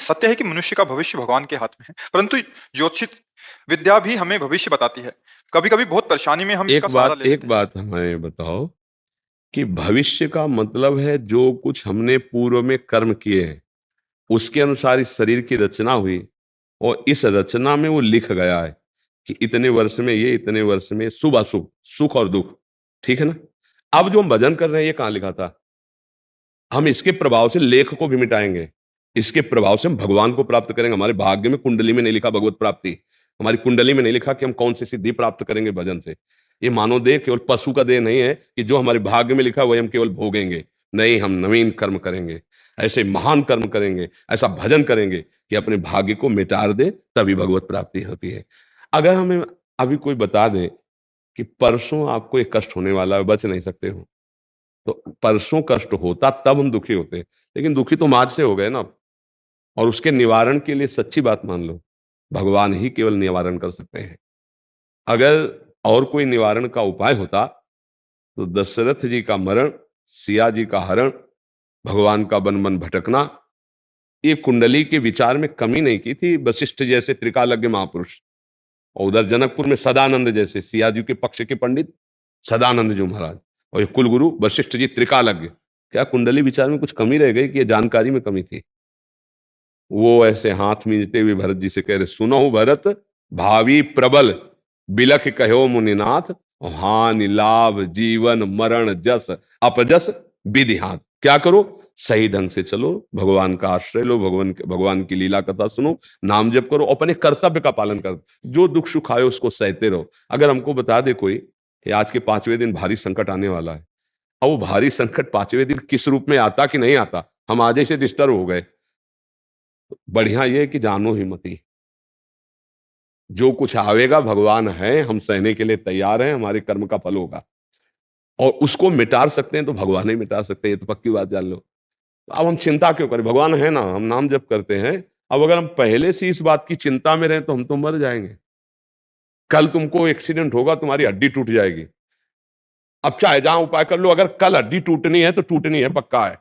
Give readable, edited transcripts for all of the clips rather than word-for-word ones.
सत्य है कि मनुष्य का भविष्य भगवान के हाथ में है, परंतु ज्योतिषित विद्या भी हमें भविष्य बताती है। कभी-कभी बहुत परेशानी में हम इसका सहारा ले एक लेते हैं। बात हमें बताओ कि भविष्य का मतलब है जो कुछ हमने पूर्व में कर्म किए हैं उसके अनुसार इस शरीर की रचना हुई और इस रचना में वो लिख गया है कि इतने वर्ष में ये, इतने वर्ष में शुभ अशुभ, सुख और दुख। ठीक है ना? अब जो हम भजन कर रहे हैं ये कहाँ लिखा था? हम इसके प्रभाव से लेख को भी मिटाएंगे, इसके प्रभाव से हम भगवान को प्राप्त करेंगे। हमारे भाग्य में, कुंडली में नहीं लिखा भगवत प्राप्ति, हमारी कुंडली में नहीं लिखा कि हम कौन सी सिद्धि प्राप्त करेंगे भजन से। ये मानव देह केवल पशु का देह नहीं है कि जो हमारे भाग्य में लिखा वही हम केवल भोगेंगे। नहीं, हम नवीन कर्म करेंगे, ऐसे महान कर्म करेंगे, ऐसा भजन करेंगे कि अपने भाग्य को मिटा दे, तभी भगवत प्राप्ति होती है। अगर हमें अभी कोई बता दे कि परसों आपको एक कष्ट होने वाला है, बच नहीं सकते हो, तो परसों कष्ट होता तब हम दुखी होते, लेकिन दुखी तो आज से हो गए ना। और उसके निवारण के लिए सच्ची बात मान लो, भगवान ही केवल निवारण कर सकते हैं। अगर और कोई निवारण का उपाय होता तो दशरथ जी का मरण, सिया जी का हरण, भगवान का वन वन भटकना, ये कुंडली के विचार में कमी नहीं की थी वशिष्ठ जैसे त्रिकालज्ञ महापुरुष, और उधर जनकपुर में सदानंद जैसे सिया जी के पक्ष के पंडित सदानंद जी महाराज, और ये कुलगुरु वशिष्ठ जी त्रिकालज्ञ। क्या कुंडली विचार में कुछ कमी रह गई कि ये जानकारी में कमी थी? वो ऐसे हाथ मींचते हुए भरत जी से कह रहे, सुनो भरत, भावी प्रबल बिलख कहो मुनिनाथ, हानि लाभ जीवन मरण जस अपजस विधि हाथ। क्या करो? सही ढंग से चलो, भगवान का आश्रय लो, भगवान की लीला कथा सुनो, नाम जप करो, अपने कर्तव्य का पालन करो, जो दुख सुख आए उसको सहते रहो। अगर हमको बता दे कोई कि आज के 5वें दिन भारी संकट आने वाला है, और वो भारी संकट 5वें दिन किस रूप में आता कि नहीं आता, हम आज ही से डिस्टर्ब हो गए, बढ़िया ये कि जानो ही मती, जो कुछ आवेगा भगवान है, हम सहने के लिए तैयार हैं, हमारे कर्म का फल होगा। और उसको मिटा सकते हैं तो भगवान ही मिटा सकते हैं, ये तो पक्की बात जान लो। अब हम चिंता क्यों करें? भगवान है ना, हम नाम जप करते हैं। अब अगर हम पहले से इस बात की चिंता में रहें तो हम तो मर जाएंगे। कल तुमको एक्सीडेंट होगा, तुम्हारी हड्डी टूट जाएगी, अब चाहे जहां उपाय कर लो, अगर कल हड्डी टूटनी है तो टूटनी है, पक्का है।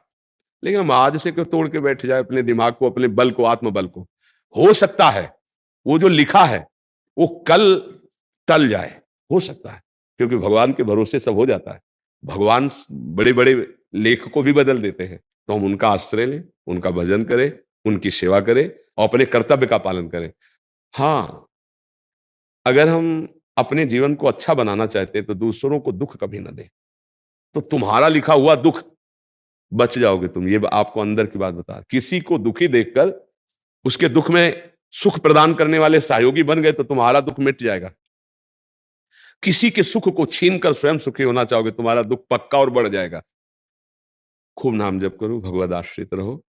लेकिन हम आज से क्यों तोड़ के बैठ जाए अपने दिमाग को, अपने बल को, आत्मबल को? हो सकता है वो जो लिखा है वो कल टल जाए, हो सकता है, क्योंकि भगवान के भरोसे सब हो जाता है। भगवान बड़े बड़े लेख को भी बदल देते हैं, तो हम उनका आश्रय लें, उनका भजन करें, उनकी सेवा करें और अपने कर्तव्य का पालन करें। हाँ, अगर हम अपने जीवन को अच्छा बनाना चाहते हैं तो दूसरों को दुख कभी ना दें, तो तुम्हारा लिखा हुआ दुख बच जाओगे तुम। ये आपको अंदर की बात बता, किसी को दुखी देखकर उसके दुख में सुख प्रदान करने वाले सहयोगी बन गए तो तुम्हारा दुख मिट जाएगा। किसी के सुख को छीनकर स्वयं सुखी होना चाहोगे, तुम्हारा दुख पक्का और बढ़ जाएगा। खूब नाम जप करो, भगवद आश्रित रहो।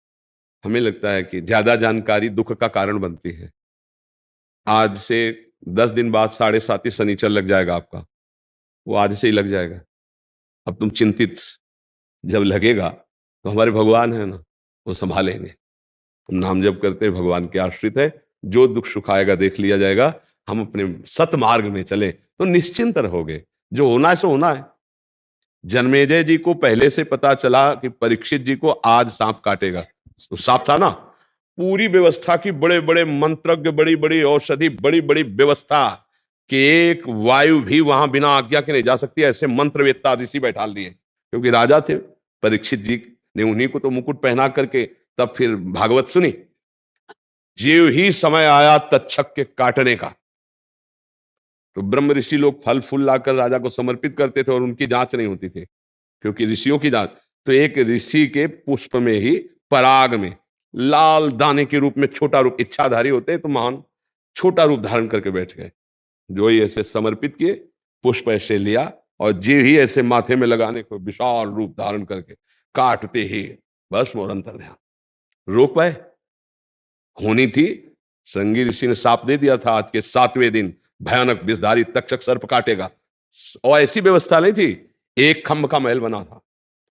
हमें लगता है कि ज्यादा जानकारी दुख का कारण बनती है। आज से 10 दिन बाद 7.5 शनिचर लग जाएगा आपका, वो आज से ही लग जाएगा। अब तुम चिंतित जब लगेगा तो हमारे भगवान है ना, वो संभालेंगे। तुम नाम जप करते भगवान के आश्रित है, जो दुख सुख आएगा देख लिया जाएगा। हम अपने सतमार्ग में चले तो निश्चिंत रहोगे, जो होना है सो होना है। जन्मेजय जी को पहले से पता चला कि परीक्षित जी को आज सांप काटेगा, तो सांप था ना, पूरी व्यवस्था की, बड़े बड़े मंत्रज्ञ, बड़ी बड़ी औषधि, बड़ी बड़ी व्यवस्था कि एक वायु भी वहां बिना आज्ञा के नहीं जा सकती, ऐसे मंत्रवेत्ता ऋषि बैठाल दिए, क्योंकि राजा थे। परीक्षित जी ने उन्हीं को तो मुकुट पहना करके तब फिर भागवत सुनी। जीव ही समय आया तक्षक के काटने का, तो ब्रह्म ऋषि लोग फल फूल लाकर राजा को समर्पित करते थे और उनकी जांच नहीं होती थी, क्योंकि ऋषियों की जांच, तो एक ऋषि के पुष्प में ही, पराग में, लाल दाने के रूप में छोटा रूप, इच्छाधारी होते तो महान, छोटा रूप धारण करके बैठ गए। जो ही ऐसे समर्पित किए, पुष्प ऐसे लिया और जीव ही ऐसे माथे में लगाने को विशाल रूप धारण करके काटते ही बस मोर अंतर ध्यान। रोक पाए? होनी थी। संगी ऋषि ने साप दे दिया था, आज के 7वें दिन भयानक विषधारी तक्षक सर्प काटेगा, और ऐसी व्यवस्था नहीं थी, एक खंभ का महल बना था,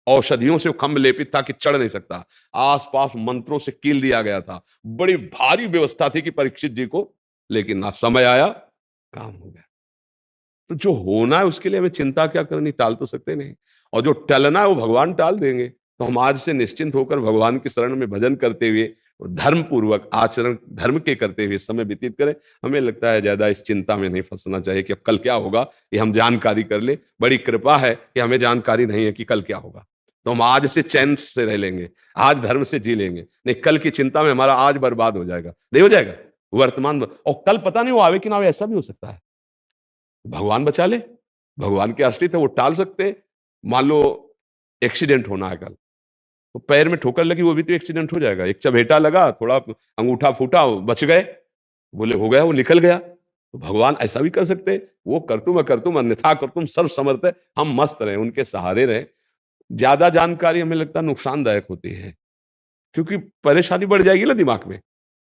औषधियों से वो खंभ लेपित था कि चढ़ नहीं सकता, आसपास मंत्रों से कील दिया गया था, बड़ी भारी व्यवस्था थी कि परीक्षित जी को, लेकिन ना समय आया, काम हो गया। तो जो होना है उसके लिए हमें चिंता क्या करनी, टाल तो सकते नहीं, और जो टलना है वो भगवान टाल देंगे। तो हम आज से निश्चिंत होकर भगवान की शरण में भजन करते हुए धर्म पूर्वक आचरण धर्म के करते हुए समय व्यतीत करें। हमें लगता है ज्यादा इस चिंता में नहीं फंसना चाहिए कि अब कल क्या होगा, ये हम जानकारी कर ले। बड़ी कृपा है कि हमें जानकारी नहीं है कि कल क्या होगा, तो हम आज से चैन से रह लेंगे, आज धर्म से जी लेंगे। नहीं, कल की चिंता में हमारा आज बर्बाद हो जाएगा, नहीं हो जाएगा वर्तमान और कल पता नहीं वो आवे कि ना आवे, ऐसा भी हो सकता है। भगवान बचा ले, भगवान के आश्रित है, वो टाल सकते हैं। मान लो एक्सीडेंट होना है कल, तो पैर में ठोकर लगी, वो भी तो एक्सीडेंट हो जाएगा। एक चबेटा लगा, थोड़ा अंगूठा फूटा, बच गए, बोले हो गया, वो निकल गया। तो भगवान ऐसा भी कर सकते हैं, वो कर तुम अन्यथा कर तुम सर्व समर्थ है। हम मस्त रहे, उनके सहारे रहे। ज्यादा जानकारी हमें लगता है नुकसानदायक होती है, क्योंकि परेशानी बढ़ जाएगी ना दिमाग में।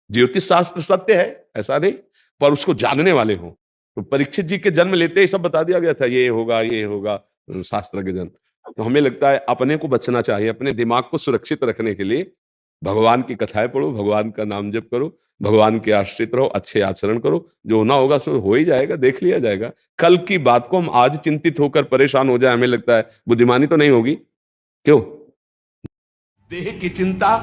ज्योतिष शास्त्र सत्य है ऐसा नहीं, पर उसको जानने वाले हों। तो परीक्षित जी के जन्म लेते ही सब बता दिया गया था, ये होगा शास्त्र के जन्म। तो हमें लगता है अपने को बचना चाहिए, अपने दिमाग को सुरक्षित रखने के लिए भगवान की कथाएं पढ़ो, भगवान का नाम जप करो, भगवान के आश्रित रहो, अच्छे आचरण करो। जो होना होगा सो हो ही जाएगा, देख लिया जाएगा। कल की बात को हम आज चिंतित होकर परेशान हो जाए, हमें लगता है बुद्धिमानी तो नहीं होगी। क्यों? देह की चिंता